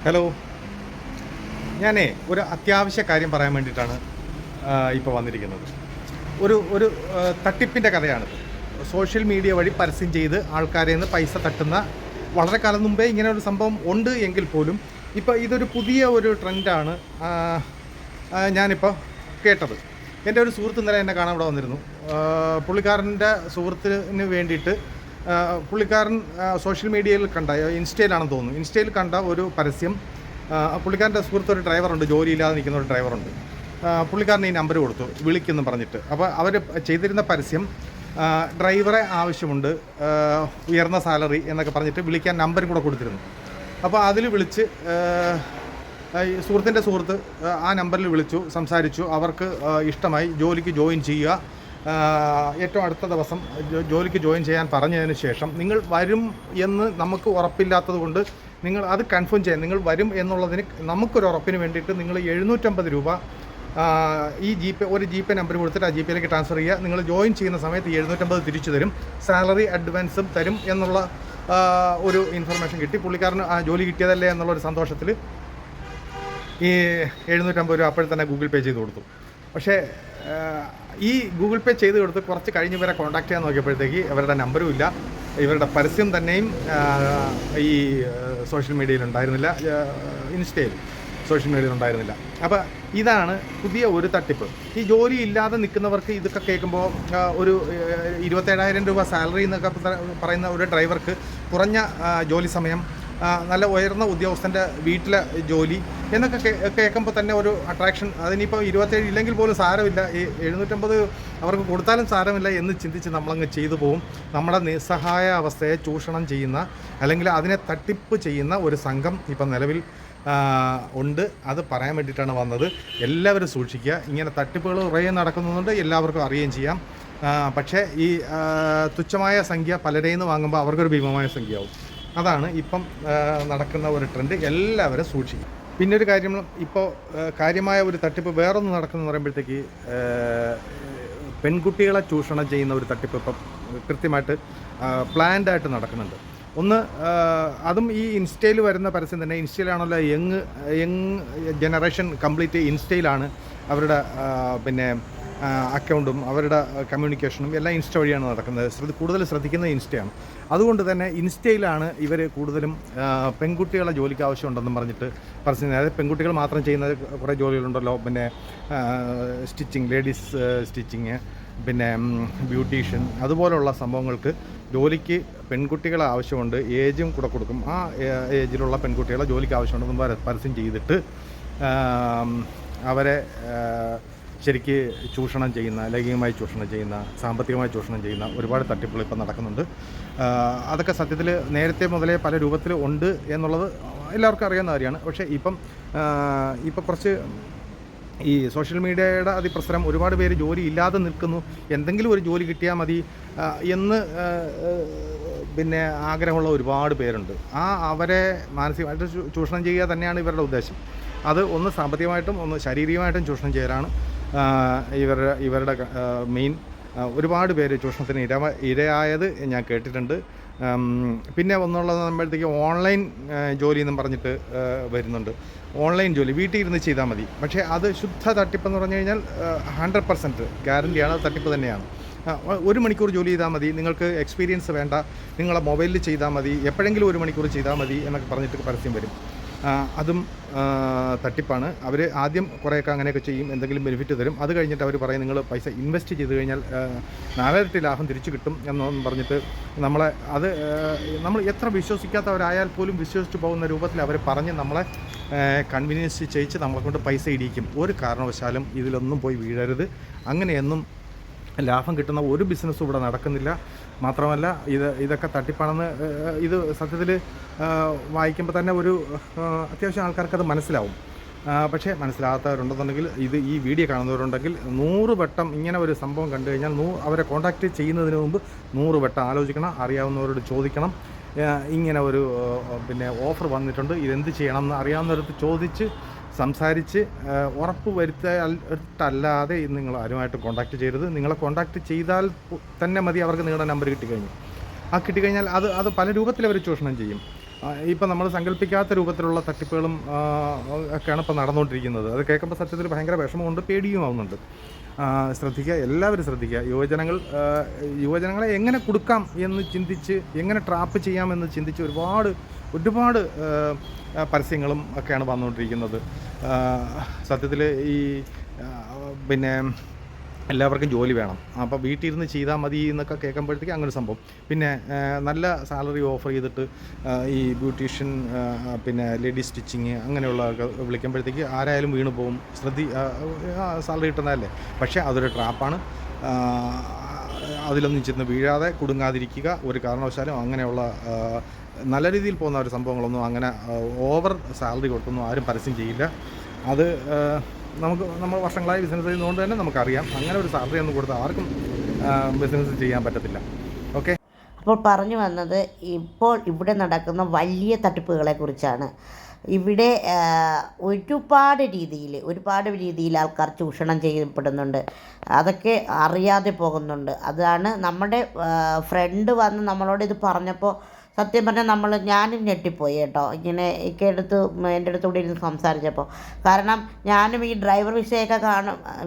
Hello, ഞാനേ ഒരു അത്യാവശ്യ കാര്യം പറയാൻ വേണ്ടിയിട്ടാണ് ഇപ്പോൾ വന്നിരിക്കുന്നത്. ഒരു ഒരു തട്ടിപ്പിൻ്റെ കഥയാണിത്. സോഷ്യൽ മീഡിയ വഴി പരസ്യം ചെയ്ത് ആൾക്കാരെ നിന്ന് പൈസ തട്ടുന്ന, വളരെ കാലം മുമ്പേ ഇങ്ങനെ ഒരു സംഭവം ഉണ്ട് എങ്കിൽ പോലും ഇപ്പോൾ ഇതൊരു പുതിയ ഒരു ട്രെൻഡാണ് ഞാനിപ്പോൾ കേട്ടത്. എൻ്റെ ഒരു സുഹൃത്ത് ഇന്നലെ എന്നെ കാണാൻ ഇവിടെ വന്നിരുന്നു. പുള്ളിക്കാരൻ്റെ സുഹൃത്തിന് വേണ്ടിയിട്ട് പുള്ളിക്കാരൻ സോഷ്യൽ മീഡിയയിൽ കണ്ട, ഇൻസ്റ്റയിലാണെന്ന് തോന്നുന്നു, ഇൻസ്റ്റയിൽ കണ്ട ഒരു പരസ്യം. പുള്ളിക്കാരൻ്റെ സുഹൃത്ത് ഒരു ഡ്രൈവറുണ്ട്, ജോലിയില്ലാതെ നിൽക്കുന്ന ഒരു ഡ്രൈവറുണ്ട്. പുള്ളിക്കാരൻ ഈ നമ്പർ കൊടുത്തു, വിളിക്കുമെന്ന് പറഞ്ഞിട്ട്. അപ്പോൾ അവർ ചെയ്തിരുന്ന പരസ്യം ഡ്രൈവറെ ആവശ്യമുണ്ട്, ഉയർന്ന സാലറി എന്നൊക്കെ പറഞ്ഞിട്ട് വിളിക്കാൻ നമ്പരും കൂടെ കൊടുത്തിരുന്നു. അപ്പോൾ അതിൽ വിളിച്ച് സുഹൃത്തിൻ്റെ സുഹൃത്ത് ആ നമ്പറിൽ വിളിച്ചു, സംസാരിച്ചു. അവർക്ക് ഇഷ്ടമായി, ജോലിക്ക് ജോയിൻ ചെയ്യുക, ഏറ്റവും അടുത്ത ദിവസം ജോലിക്ക് ജോയിൻ ചെയ്യാൻ പറഞ്ഞതിന് ശേഷം നിങ്ങൾ വരും എന്ന് നമുക്ക് ഉറപ്പില്ലാത്തത് കൊണ്ട് നിങ്ങൾ അത് കൺഫേം ചെയ്യാൻ, നിങ്ങൾ വരും എന്നുള്ളതിന് നമുക്കൊരു ഉറപ്പിന് വേണ്ടിയിട്ട് നിങ്ങൾ 750 രൂപ ഈ ഒരു ജി പേ നമ്പർ കൊടുത്തിട്ട് ആ ജി പേയിലേക്ക് ട്രാൻസ്ഫർ ചെയ്യുക. നിങ്ങൾ ജോയിൻ ചെയ്യുന്ന സമയത്ത് 750 തിരിച്ചു തരും, സാലറി അഡ്വാൻസും തരും എന്നുള്ള ഒരു ഇൻഫർമേഷൻ കിട്ടി. പുള്ളിക്കാരന് ആ ജോലി കിട്ടിയതല്ലേ എന്നുള്ളൊരു സന്തോഷത്തിൽ ഈ 750 രൂപ അപ്പോഴത്തന്നെ ഗൂഗിൾ പേ ചെയ്ത് കൊടുത്തു. പക്ഷേ ഈ ഗൂഗിൾ പേ ചെയ്ത് കൊടുത്ത് കുറച്ച് കഴിഞ്ഞ് ഇവരെ കോൺടാക്ട് ചെയ്യാൻ നോക്കിയപ്പോഴത്തേക്ക് ഇവരുടെ നമ്പരും ഇല്ല, ഇവരുടെ പരസ്യം തന്നെയും ഈ സോഷ്യൽ മീഡിയയിൽ ഉണ്ടായിരുന്നില്ല, ഇൻസ്റ്റയിൽ സോഷ്യൽ മീഡിയയിൽ ഉണ്ടായിരുന്നില്ല. അപ്പോൾ ഇതാണ് പുതിയ ഒരു തട്ടിപ്പ്. ഈ ജോലി ഇല്ലാതെ നിൽക്കുന്നവർക്ക് ഇതൊക്കെ കേൾക്കുമ്പോൾ ഒരു 27,000 രൂപ സാലറി എന്നൊക്കെ പറയുന്ന ഒരു ഡ്രൈവർക്ക് കുറഞ്ഞ ജോലി സമയം, നല്ല ഉയർന്ന ഉദ്യോഗസ്ഥൻ്റെ വീട്ടിലെ ജോലി എന്നൊക്കെ കേൾക്കുമ്പോൾ തന്നെ ഒരു അട്രാക്ഷൻ. അതിനിപ്പോൾ 27 ഇല്ലെങ്കിൽ പോലും സാരമില്ല, ഈ 750 അവർക്ക് കൊടുത്താലും സാരമില്ല എന്ന് ചിന്തിച്ച് നമ്മളങ്ങ് ചെയ്തു പോകും. നമ്മുടെ നിസ്സഹായ അവസ്ഥയെ ചൂഷണം ചെയ്യുന്ന, അല്ലെങ്കിൽ അതിനെ തട്ടിപ്പ് ചെയ്യുന്ന ഒരു സംഘം ഇപ്പം നിലവിൽ ഉണ്ട്. അത് പറയാൻ വേണ്ടിയിട്ടാണ് വന്നത്. എല്ലാവരും സൂക്ഷിക്കുക. ഇങ്ങനെ തട്ടിപ്പുകൾ കുറേ നടക്കുന്നുണ്ട്, എല്ലാവർക്കും അറിയുകയും ചെയ്യാം. പക്ഷേ ഈ തുച്ഛമായ സംഖ്യ പലരെയിൽ നിന്ന് വാങ്ങുമ്പോൾ അവർക്കൊരു ഭീമമായ സംഖ്യയാവും. അതാണ് ഇപ്പം നടക്കുന്ന ഒരു ട്രെൻഡ്. എല്ലാവരും സൂക്ഷിക്കും. പിന്നെ ഒരു കാര്യം, ഇപ്പോൾ കാര്യമായ ഒരു തട്ടിപ്പ് വേറൊന്ന് നടക്കുമെന്ന് പറയുമ്പോഴത്തേക്ക് പെൺകുട്ടികളെ ചൂഷണം ചെയ്യുന്ന ഒരു തട്ടിപ്പ് ഇപ്പം കൃത്യമായിട്ട് പ്ലാൻഡായിട്ട് നടക്കുന്നുണ്ട്. ഒന്ന്, അതും ഈ ഇൻസ്റ്റയിൽ വരുന്ന പരസ്യം തന്നെ. ഇൻസ്റ്റയിലാണല്ലോ യങ് ജനറേഷൻ കംപ്ലീറ്റ് ഇൻസ്റ്റയിലാണ് അവരുടെ അക്കൗണ്ടും അവരുടെ കമ്മ്യൂണിക്കേഷനും എല്ലാം ഇൻസ്റ്റ വഴിയാണ് നടക്കുന്നത്. കൂടുതൽ ശ്രദ്ധിക്കുന്നത് ഇൻസ്റ്റയാണ്. അതുകൊണ്ട് തന്നെ ഇൻസ്റ്റയിലാണ് ഇവർ കൂടുതലും പെൺകുട്ടികളെ ജോലിക്ക് ആവശ്യമുണ്ടെന്നും പറഞ്ഞിട്ട് പരസ്യം. അതായത് പെൺകുട്ടികൾ മാത്രം ചെയ്യുന്ന കുറേ ജോലികളുണ്ടല്ലോ, സ്റ്റിച്ചിങ്, ലേഡീസ് സ്റ്റിച്ചിങ്, ബ്യൂട്ടീഷ്യൻ, അതുപോലുള്ള സംഭവങ്ങൾക്ക് ജോലിക്ക് പെൺകുട്ടികളെ ആവശ്യമുണ്ട്, ഏജും കൂടെ കൊടുക്കും. ആ ഏജിലുള്ള പെൺകുട്ടികളെ ജോലിക്ക് ആവശ്യമുണ്ടെന്ന് പരസ്യം ചെയ്തിട്ട് അവരെ ശരിക്ക് ചൂഷണം ചെയ്യുന്ന, ലൈംഗികമായി ചൂഷണം ചെയ്യുന്ന, സാമ്പത്തികമായി ചൂഷണം ചെയ്യുന്ന ഒരുപാട് തട്ടിപ്പുകൾ ഇപ്പം നടക്കുന്നുണ്ട്. അതൊക്കെ സത്യത്തിൽ നേരത്തെ മുതലേ പല രൂപത്തിൽ ഉണ്ട് എന്നുള്ളത് എല്ലാവർക്കും അറിയാവുന്ന കാര്യമാണ്. പക്ഷേ ഇപ്പം കുറച്ച് ഈ സോഷ്യൽ മീഡിയയുടെ അതിപ്രസരം, ഒരുപാട് പേര് ജോലി ഇല്ലാതെ നിൽക്കുന്നു, എന്തെങ്കിലും ഒരു ജോലി കിട്ടിയാൽ മതി എന്ന് ആഗ്രഹമുള്ള ഒരുപാട് പേരുണ്ട്. അവരെ മാനസികമായിട്ട് ചൂഷണം ചെയ്യുക തന്നെയാണ് ഇവരുടെ ഉദ്ദേശം. അത് ഒന്ന് സാമ്പത്തികമായിട്ടും ഒന്ന് ശാരീരികമായിട്ടും ചൂഷണം ചെയ്യലാണ് ഇവരുടെ മെയിൻ. ഒരുപാട് പേര് ചൂഷണത്തിന് ഇരയായത് ഞാൻ കേട്ടിട്ടുണ്ട്. പിന്നെ ഒന്നുള്ളത് പറയുമ്പോഴത്തേക്ക് ഓൺലൈൻ ജോലി എന്നും പറഞ്ഞിട്ട് വരുന്നുണ്ട്. ഓൺലൈൻ ജോലി വീട്ടിൽ ഇരുന്ന് ചെയ്താൽ മതി. പക്ഷേ അത് ശുദ്ധ തട്ടിപ്പെന്ന് പറഞ്ഞു കഴിഞ്ഞാൽ 100% ഗ്യാരണ്ടിയാണ്, അത് തട്ടിപ്പ് തന്നെയാണ്. 1 മണിക്കൂർ ജോലി ചെയ്താൽ മതി, നിങ്ങൾക്ക് എക്സ്പീരിയൻസ് വേണ്ട, നിങ്ങളെ മൊബൈലിൽ ചെയ്താൽ മതി, എപ്പോഴെങ്കിലും 1 മണിക്കൂർ ചെയ്താൽ മതി എന്നൊക്കെ പറഞ്ഞിട്ട് പരസ്യം വരും. അതും തട്ടിപ്പാണ്. അവർ ആദ്യം കുറേയൊക്കെ അങ്ങനെയൊക്കെ ചെയ്യും, എന്തെങ്കിലും ബെനിഫിറ്റ് തരും. അത് കഴിഞ്ഞിട്ട് അവർ പറയും നിങ്ങൾ പൈസ ഇൻവെസ്റ്റ് ചെയ്ത് കഴിഞ്ഞാൽ 4 ഇരട്ടി ലാഭം തിരിച്ചു കിട്ടും എന്നൊന്നും പറഞ്ഞിട്ട് നമ്മൾ എത്ര വിശ്വസിക്കാത്തവരായാൽ പോലും വിശ്വസിച്ച് പോകുന്ന രൂപത്തിൽ അവർ പറഞ്ഞ് നമ്മളെ കൺവീനിയൻസ് ചെയ്യിച്ച് നമ്മളെ കൊണ്ട് പൈസ ഇടിക്കും. ഒരു കാരണവശാലും ഇതിലൊന്നും പോയി വീഴരുത്. അങ്ങനെയൊന്നും ലാഭം കിട്ടുന്ന ഒരു ബിസിനസ്സും ഇവിടെ നടക്കുന്നില്ല. മാത്രമല്ല ഇതൊക്കെ തട്ടിപ്പാണെന്ന് ഇത് സത്യത്തിൽ വായിക്കുമ്പോൾ തന്നെ ഒരു അത്യാവശ്യം ആൾക്കാർക്കത് മനസ്സിലാവും. പക്ഷേ മനസ്സിലാകാത്തവരുണ്ടെന്നുണ്ടെങ്കിൽ, ഈ വീഡിയോ കാണുന്നവരുണ്ടെങ്കിൽ 100 വട്ടം ഇങ്ങനെ ഒരു സംഭവം കണ്ടു കഴിഞ്ഞാൽ അവരെ കോൺടാക്റ്റ് ചെയ്യുന്നതിന് മുമ്പ് 100 വട്ടം ആലോചിക്കണം, അറിയാവുന്നവരോട് ചോദിക്കണം. ഇങ്ങനെ ഒരു ഓഫർ വന്നിട്ടുണ്ട്, ഇതെന്ത് ചെയ്യണം എന്ന് അറിയാവുന്നവരടുത്ത് ചോദിച്ച് സംസാരിച്ച് ഉറപ്പ് വരുത്തല്ലാതെ നിങ്ങൾ ആരുമായിട്ട് കോൺടാക്റ്റ് ചെയ്യരുത്. നിങ്ങളെ കോൺടാക്റ്റ് ചെയ്താൽ തന്നെ മതി അവർക്ക് നിങ്ങളുടെ നമ്പർ കിട്ടിക്കഴിഞ്ഞു. കിട്ടിക്കഴിഞ്ഞാൽ അത് പല രൂപത്തിൽ അവർ ചൂഷണം ചെയ്യും. ഇപ്പം നമ്മൾ സങ്കല്പിക്കാത്ത രൂപത്തിലുള്ള തട്ടിപ്പുകളും ഒക്കെയാണ് ഇപ്പോൾ നടന്നുകൊണ്ടിരിക്കുന്നത്. അത് കേൾക്കുമ്പോൾ സത്യത്തിൽ ഭയങ്കര വിഷമമുണ്ട്, പേടിയും ആവുന്നുണ്ട്. ശ്രദ്ധിക്കുക, എല്ലാവരും ശ്രദ്ധിക്കുക. യുവജനങ്ങളെ എങ്ങനെ കൊടുക്കാം എന്ന് ചിന്തിച്ച്, എങ്ങനെ ട്രാപ്പ് ചെയ്യാമെന്ന് ചിന്തിച്ച് ഒരുപാട് പരസ്യങ്ങളും ഒക്കെയാണ് വന്നുകൊണ്ടിരിക്കുന്നത്. സത്യത്തിൽ ഈ പിന്നെ എല്ലാവർക്കും ജോലി വേണം, അപ്പോൾ വീട്ടിലിരുന്ന് ചെയ്താൽ മതി എന്നൊക്കെ കേൾക്കുമ്പോഴത്തേക്ക് അങ്ങനെ സംഭവം. പിന്നെ നല്ല സാലറി ഓഫർ ചെയ്തിട്ട് ഈ ബ്യൂട്ടീഷ്യൻ, പിന്നെ ലേഡി സ്റ്റിച്ചിങ് അങ്ങനെയുള്ളതൊക്കെ വിളിക്കുമ്പോഴത്തേക്ക് ആരായാലും വീണ് പോകും. സാലറി കിട്ടുന്നതല്ലേ, പക്ഷേ അതൊരു ട്രാപ്പാണ്. അതിലൊന്നും ചെന്ന് വീഴാതെ കുടുങ്ങാതിരിക്കുക. ഒരു കാരണവശാലും അങ്ങനെയുള്ള നല്ല രീതിയിൽ പോകുന്ന ഒരു സംഭവങ്ങളൊന്നും, അങ്ങനെ ഓവർ സാലറി കൊടുത്തൊന്നും ആരും പരസ്യം ചെയ്യില്ല. അത് നമ്മൾ വർഷങ്ങളായി ബിസിനസ് ചെയ്യുന്നതുകൊണ്ട് തന്നെ നമുക്കറിയാം, അങ്ങനെ ഒരു സാലറി ഒന്നും കൊടുത്താൽ ആർക്കും ബിസിനസ് ചെയ്യാൻ പറ്റത്തില്ല. ഓക്കെ, അപ്പോൾ പറഞ്ഞു വന്നത് ഇപ്പോൾ ഇവിടെ നടക്കുന്ന വലിയ തട്ടിപ്പുകളെ കുറിച്ചാണ്. ഇവിടെ ഒരുപാട് രീതിയിൽ ആൾക്കാർ ചൂഷണം ചെയ്യപ്പെടുന്നുണ്ട്. അതൊക്കെ അറിയാതെ പോകുന്നുണ്ട്. അതാണ് നമ്മുടെ ഫ്രണ്ട് വന്ന് നമ്മളോട് ഇത് പറഞ്ഞപ്പോൾ സത്യം പറഞ്ഞാൽ ഞാനും ഞെട്ടിപ്പോയി കേട്ടോ. ഇങ്ങനെ എൻ്റെ അടുത്തൂടെ ഇരുന്ന് സംസാരിച്ചപ്പോൾ. കാരണം ഞാനും ഈ ഡ്രൈവർ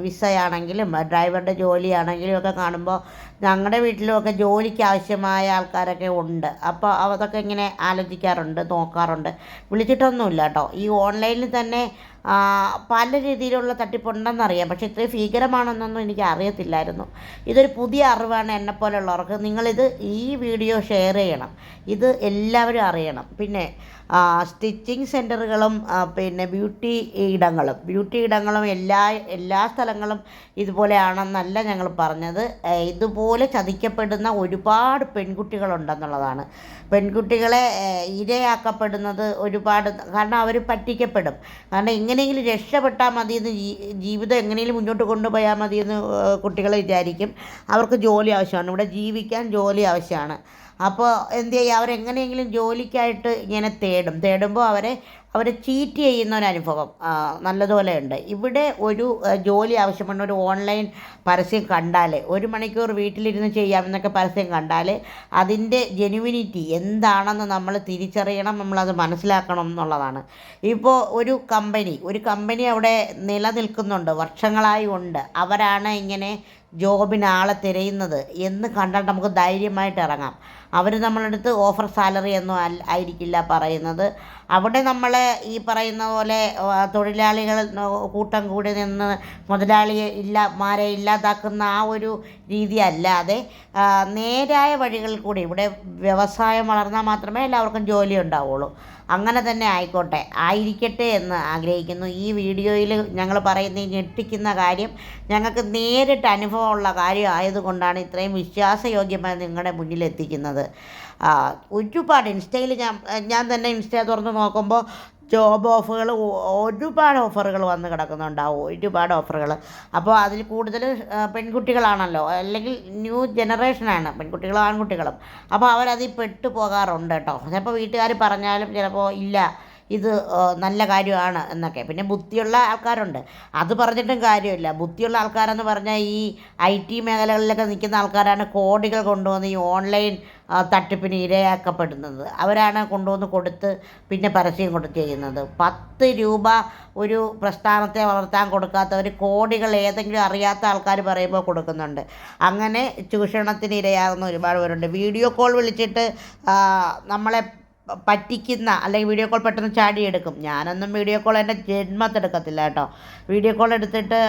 വിസയാണെങ്കിലും ഡ്രൈവറുടെ ജോലിയാണെങ്കിലും ഒക്കെ കാണുമ്പോൾ ഞങ്ങളുടെ വീട്ടിലുമൊക്കെ ജോലിക്ക് ആവശ്യമായ ആൾക്കാരൊക്കെ ഉണ്ട്. അപ്പോൾ അതൊക്കെ ഇങ്ങനെ ആലോചിക്കാറുണ്ട്, നോക്കാറുണ്ട്. വിളിച്ചിട്ടൊന്നുമില്ല കേട്ടോ. ഈ ഓൺലൈനിൽ തന്നെ പല രീതിയിലുള്ള തട്ടിപ്പുണ്ടെന്നറിയാം, പക്ഷേ ഇത്രയും ഭീകരമാണെന്നൊന്നും എനിക്ക് അറിയത്തില്ലായിരുന്നു. ഇതൊരു പുതിയ അറിവാണ് എന്നെപ്പോലുള്ളവർക്ക്. നിങ്ങളിത് ഈ വീഡിയോ ഷെയർ ചെയ്യണം, ഇത് എല്ലാവരും അറിയണം. പിന്നെ സ്റ്റിച്ചിങ് സെൻറ്ററുകളും പിന്നെ ബ്യൂട്ടി ഇടങ്ങളും എല്ലാ സ്ഥലങ്ങളും ഇതുപോലെയാണെന്നല്ല ഞങ്ങൾ പറഞ്ഞത്. ഇതുപോലെ ചതിക്കപ്പെടുന്ന ഒരുപാട് പെൺകുട്ടികളുണ്ടെന്നുള്ളതാണ്. പെൺകുട്ടികളെ ഇരയാക്കപ്പെടുന്നത് ഒരുപാട്, കാരണം അവർ പറ്റിക്കപ്പെടും. കാരണം എങ്ങനെയെങ്കിലും രക്ഷപ്പെട്ടാൽ മതിയെന്ന്, ജീവിതം എങ്ങനെയെങ്കിലും മുന്നോട്ട് കൊണ്ടുപോയാൽ മതിയെന്ന് കുട്ടികൾ വിചാരിക്കും. അവർക്ക് ജോലി ആവശ്യമാണ്, ഇവിടെ ജീവിക്കാൻ ജോലി ആവശ്യമാണ്. അപ്പോൾ എന്ത് ചെയ്യുക, അവരെങ്ങനെയെങ്കിലും ജോലിക്കായിട്ട് ഇങ്ങനെ തേടുമ്പോൾ അവരെ ചീറ്റ് ചെയ്യുന്ന ഒരനുഭവം നല്ലതുപോലെ ഉണ്ട്. ഇവിടെ ഒരു ജോലി ആവശ്യമുണ്ട്, ഒരു ഓൺലൈൻ പരസ്യം കണ്ടാൽ, 1 മണിക്കൂർ വീട്ടിലിരുന്ന് ചെയ്യാമെന്നൊക്കെ പരസ്യം കണ്ടാൽ അതിൻ്റെ ജെനുവിനിറ്റി എന്താണെന്ന് നമ്മൾ തിരിച്ചറിയണം, നമ്മളത് മനസ്സിലാക്കണം എന്നുള്ളതാണ്. ഇപ്പോൾ ഒരു കമ്പനി അവിടെ നിലനിൽക്കുന്നുണ്ട്, വർഷങ്ങളായി ഉണ്ട്. അവരാണ് ഇങ്ങനെ ജോബിന് ആളെ തിരയുന്നത് എന്ന് കണ്ടാൽ നമുക്ക് ധൈര്യമായിട്ട് ഇറങ്ങാം. അവർ നമ്മളടുത്ത് ഓഫർ സാലറി ഒന്നും ആയിരിക്കില്ല പറയുന്നത്. അവിടെ നമ്മൾ ഈ പറയുന്ന പോലെ തൊഴിലാളികൾ കൂട്ടം കൂടി നിന്ന് മുതലാളിമാരെ ഇല്ലാതാക്കുന്ന ആ ഒരു രീതി അല്ലാതെ നേരായ വഴികളിൽ കൂടി ഇവിടെ വ്യവസായം വളർന്നാൽ മാത്രമേ എല്ലാവർക്കും ജോലി ഉണ്ടാവുള്ളൂ. അങ്ങനെ തന്നെ ആയിരിക്കട്ടെ എന്ന് ആഗ്രഹിക്കുന്നു. ഈ വീഡിയോയിൽ ഞങ്ങൾ പറയുന്ന ഈ ഞെട്ടിക്കുന്ന കാര്യം ഞങ്ങൾക്ക് നേരിട്ട് അനുഭവമുള്ള കാര്യം ആയതുകൊണ്ടാണ് ഇത്രയും വിശ്വാസയോഗ്യമായി നിങ്ങളുടെ മുന്നിൽ എത്തിക്കുന്നത്. ഒരുപാട് ഇൻസ്റ്റയിൽ ഞാൻ തന്നെ ഇൻസ്റ്റ തുറന്ന് നോക്കുമ്പോൾ ജോബ് ഒരുപാട് ഓഫറുകൾ വന്ന് കിടക്കുന്നുണ്ടാവും, ഒരുപാട് ഓഫറുകൾ. അപ്പോൾ അതിൽ കൂടുതൽ പെൺകുട്ടികളാണല്ലോ, അല്ലെങ്കിൽ ന്യൂ ജനറേഷനാണ്, പെൺകുട്ടികളും ആൺകുട്ടികളും. അപ്പോൾ അവരതിൽ പെട്ടു പോകാറുണ്ട് കേട്ടോ. ചിലപ്പോൾ വീട്ടുകാർ പറഞ്ഞാലും ചിലപ്പോൾ ഇല്ല, ഇത് നല്ല കാര്യമാണ് എന്നൊക്കെ. പിന്നെ ബുദ്ധിയുള്ള ആൾക്കാരുണ്ട്, അത് പറഞ്ഞിട്ടും കാര്യമില്ല. ബുദ്ധിയുള്ള ആൾക്കാരെന്ന് പറഞ്ഞാൽ ഈ IT മേഖലകളിലൊക്കെ നിൽക്കുന്ന ആൾക്കാരാണ് കോടികൾ കൊണ്ടുവന്ന് ഈ ഓൺലൈൻ തട്ടിപ്പിന് ഇരയാക്കപ്പെടുന്നത്. അവരാണ് കൊണ്ടുവന്ന് കൊടുത്ത് പിന്നെ പരസ്യം ചെയ്യുന്നത്. 10 രൂപ ഒരു പ്രസ്ഥാനത്തെ വളർത്താൻ കൊടുക്കാത്തവർ കോടികൾ ഏതെങ്കിലും അറിയാത്ത ആൾക്കാർ പറയുമ്പോൾ കൊടുക്കുന്നുണ്ട്. അങ്ങനെ ചൂഷണത്തിന് ഇരയാകുന്ന ഒരുപാട് പേരുണ്ട്. വീഡിയോ കോൾ വിളിച്ചിട്ട് നമ്മളെ പറ്റിക്കുന്ന, അല്ലെങ്കിൽ വീഡിയോ കോൾ പെട്ടെന്ന് ചാടിയെടുക്കും. ഞാനൊന്നും വീഡിയോ കോൾ എൻ്റെ ജന്മത്തെടുക്കത്തില്ല കേട്ടോ. വീഡിയോ കോൾ എടുത്തിട്ട്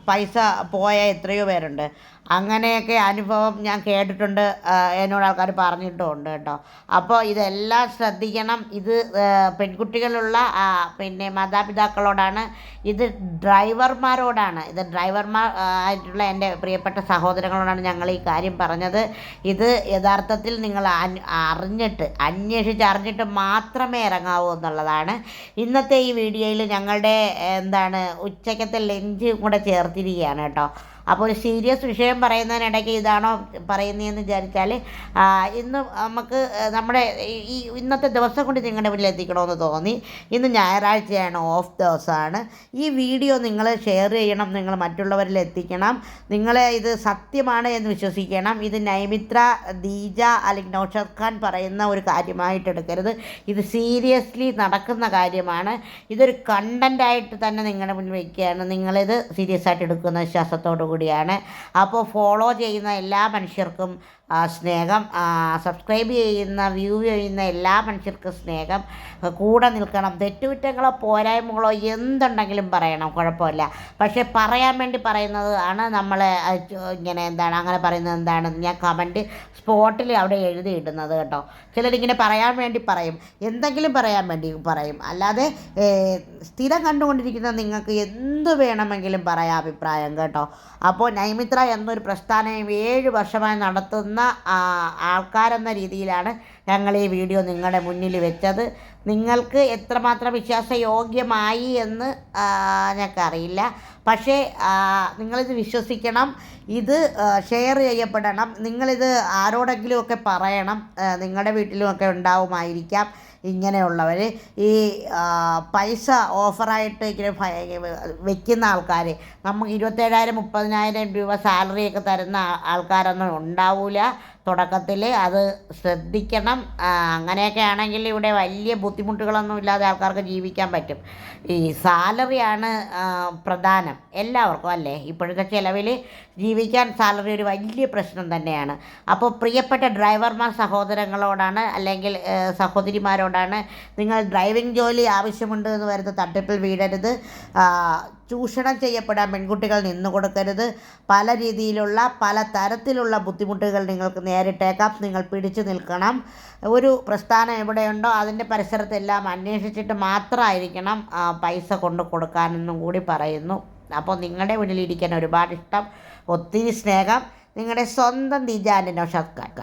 പൈസ പോയ എത്രയോ പേരുണ്ട്. അങ്ങനെയൊക്കെ അനുഭവം ഞാൻ കേട്ടിട്ടുണ്ട്, എന്നോട് ആൾക്കാർ പറഞ്ഞിട്ടുമുണ്ട് കേട്ടോ. അപ്പോൾ ഇതെല്ലാം ശ്രദ്ധിക്കണം. ഇത് പെൺകുട്ടികളുള്ള പിന്നെ മാതാപിതാക്കളോടാണ്, ഇത് ഡ്രൈവർമാരോടാണ്, ഇത് ആയിട്ടുള്ള എൻ്റെ പ്രിയപ്പെട്ട സഹോദരങ്ങളോടാണ് ഞങ്ങൾ ഈ കാര്യം പറഞ്ഞത്. ഇത് യഥാർത്ഥത്തിൽ നിങ്ങൾ അന്വേഷിച്ചറിഞ്ഞിട്ട് മാത്രമേ ഇറങ്ങാവൂ എന്നുള്ളതാണ്. ഇന്നത്തെ ഈ വീഡിയോയിൽ ഞങ്ങളുടെ ഉച്ചക്കത്തെ ലഞ്ച് കൂടെ ചേർത്തിരിക്കുകയാണ് കേട്ടോ. അപ്പോൾ ഒരു സീരിയസ് വിഷയം പറയുന്നതിനിടയ്ക്ക് ഇതാണോ പറയുന്നതെന്ന് വിചാരിച്ചാൽ ഇന്ന് നമുക്ക് നമ്മുടെ ഇന്നത്തെ ദിവസം കൊണ്ട് നിങ്ങളുടെ മുന്നിൽ എത്തിക്കണമെന്ന് തോന്നി. ഇന്ന് ഞായറാഴ്ചയാണ്, ഓഫ് ദിവസമാണ്. ഈ വീഡിയോ നിങ്ങൾ ഷെയർ ചെയ്യണം, നിങ്ങൾ മറ്റുള്ളവരിൽ എത്തിക്കണം. നിങ്ങൾ ഇത് സത്യമാണ് എന്ന് വിശ്വസിക്കണം. ഇത് നൈമിത്ര, ദീജ അല്ലെങ്കിൽ നൗഷാദ് ഖാൻ പറയുന്ന ഒരു കാര്യമായിട്ട് എടുക്കരുത്. ഇത് സീരിയസ്ലി നടക്കുന്ന കാര്യമാണ്. ഇതൊരു കണ്ടൻ്റായിട്ട് തന്നെ നിങ്ങളുടെ മുന്നിൽ വയ്ക്കുകയാണ്. നിങ്ങളിത് സീരിയസ് ആയിട്ട് എടുക്കുന്ന വിശ്വാസത്തോടു കൂടിയാണ്. അപ്പോൾ ഫോളോ ചെയ്യുന്ന എല്ലാ മനുഷ്യർക്കും സ്നേഹം, സബ്സ്ക്രൈബ് ചെയ്യുന്ന, വ്യൂ ചെയ്യുന്ന എല്ലാ മനുഷ്യർക്കും സ്നേഹം. കൂടെ നിൽക്കണം. തെറ്റുകുറ്റങ്ങളോ പോരായ്മകളോ എന്തുണ്ടെങ്കിലും പറയണം, കുഴപ്പമില്ല. പക്ഷേ പറയാൻ വേണ്ടി പറയുന്നത് ആണ് നമ്മളെ ഇങ്ങനെ അങ്ങനെ പറയുന്നത് എന്താണെന്ന് ഞാൻ കമൻറ്റ് സ്പോട്ടിൽ അവിടെ എഴുതിയിടുന്നത് കേട്ടോ. ചിലരിങ്ങനെ പറയാൻ വേണ്ടി പറയും, എന്തെങ്കിലും പറയാൻ വേണ്ടി പറയും. അല്ലാതെ സ്ഥിരം കണ്ടുകൊണ്ടിരിക്കുന്ന നിങ്ങൾക്ക് എന്ത് വേണമെങ്കിലും പറയാം അഭിപ്രായം കേട്ടോ. അപ്പോൾ നൈമിത്ര എന്നൊരു പ്രസ്ഥാനം 7 വർഷമായി നടത്തുന്ന ആൾക്കാരെന്ന രീതിയിലാണ് ഞങ്ങൾ ഈ വീഡിയോ നിങ്ങളുടെ മുന്നിൽ വെച്ചത്. നിങ്ങൾക്ക് എത്രമാത്രം വിശ്വാസയോഗ്യമായി എന്ന് ഞങ്ങൾക്കറിയില്ല. പക്ഷേ നിങ്ങളിത് വിശ്വസിക്കണം, ഇത് ഷെയർ ചെയ്യപ്പെടണം. നിങ്ങളിത് ആരോടെങ്കിലുമൊക്കെ പറയണം. നിങ്ങളുടെ വീട്ടിലുമൊക്കെ ഉണ്ടാവുമായിരിക്കാം ഇങ്ങനെയുള്ളവർ. ഈ പൈസ ഓഫറായിട്ട് ഇങ്ങനെ വെക്കുന്ന ആൾക്കാർ, നമുക്ക് 27,000 30,000 രൂപ സാലറിയൊക്കെ തരുന്ന ആൾക്കാരൊന്നും ഉണ്ടാവില്ല തുടക്കത്തിൽ. അത് ശ്രദ്ധിക്കണം. അങ്ങനെയൊക്കെ ആണെങ്കിൽ ഇവിടെ വലിയ ബുദ്ധിമുട്ടുകളൊന്നും ഇല്ലാതെ ആൾക്കാർക്ക് ജീവിക്കാൻ പറ്റും. ഈ സാലറിയാണ് പ്രധാനം എല്ലാവർക്കും, അല്ലേ? ഇപ്പോഴത്തെ ചിലവിൽ ജീവിക്കാൻ സാലറി ഒരു വലിയ പ്രശ്നം തന്നെയാണ്. അപ്പോൾ പ്രിയപ്പെട്ട ഡ്രൈവർമാർ സഹോദരങ്ങളോടാണ്, അല്ലെങ്കിൽ സഹോദരിമാരോടാണ്, നിങ്ങൾ ഡ്രൈവിംഗ് ജോലി ആവശ്യമുണ്ട് എന്ന് വരുന്ന തട്ടിപ്പിൽ വീഴരുത്. ചൂഷണം ചെയ്യപ്പെടാൻ പെൺകുട്ടികൾ നിന്നു കൊടുക്കരുത്. പല രീതിയിലുള്ള പല തരത്തിലുള്ള ബുദ്ധിമുട്ടുകൾ നിങ്ങൾക്ക് നേരിട്ടേക്കാം. നിങ്ങൾ പിടിച്ചു നിൽക്കണം. ഒരു പ്രസ്ഥാനം എവിടെയുണ്ടോ അതിൻ്റെ പരിസരത്തെല്ലാം അന്വേഷിച്ചിട്ട് മാത്രമായിരിക്കണം പൈസ കൊണ്ട് കൊടുക്കാനെന്നും കൂടി പറയുന്നു. അപ്പോൾ നിങ്ങളുടെ മുന്നിലിരിക്കാൻ ഒരുപാട് ഇഷ്ടം, ഒത്തിരി സ്നേഹം. നിങ്ങളുടെ സ്വന്തം ദീജ ആൻഡ് നൗഷാദ് ഖാൻ.